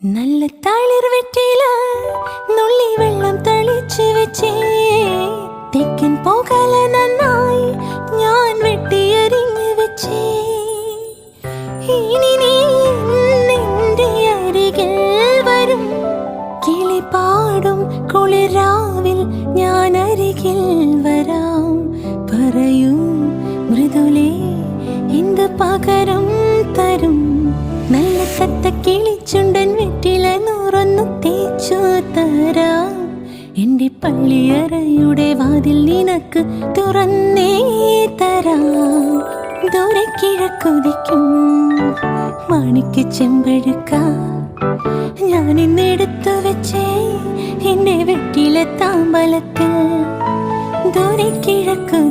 നല്ല തളിർ വെറ്റില നുള്ളി വെള്ളം തളിച്ചു വെച്ചേ തെക്കൻ പോകല നന്നായി ഞാൻ വെട്ടിയരിഞ്ഞു വെച്ചേ ഇനി നീ നിന്റെ അരികിൽ വരും കിളി പാടും കുളിരാവിൽ ഞാൻ അരികിൽ വരാം പറയൂ മൃദുലേ എന്ത് പകരം തരും നല്ല തത്ത കിളിച്ചുണ്ടൻ വെറ്റില നൂറൊന്നു തേച്ചു തരാം എന്റെ പള്ളിയറയുടെ വാതിൽ നിനക്ക് തുറന്നേ തരാം ദൂരെ കിഴക്കുതിക്കും മാണിക്ക് ചെമ്പഴുക്ക ഞാൻ ഇന്നെടുത്തു വെച്ചേ എന്റെ വെറ്റില താമ്പലത്തിൽ ദൂരെ കിഴക്കു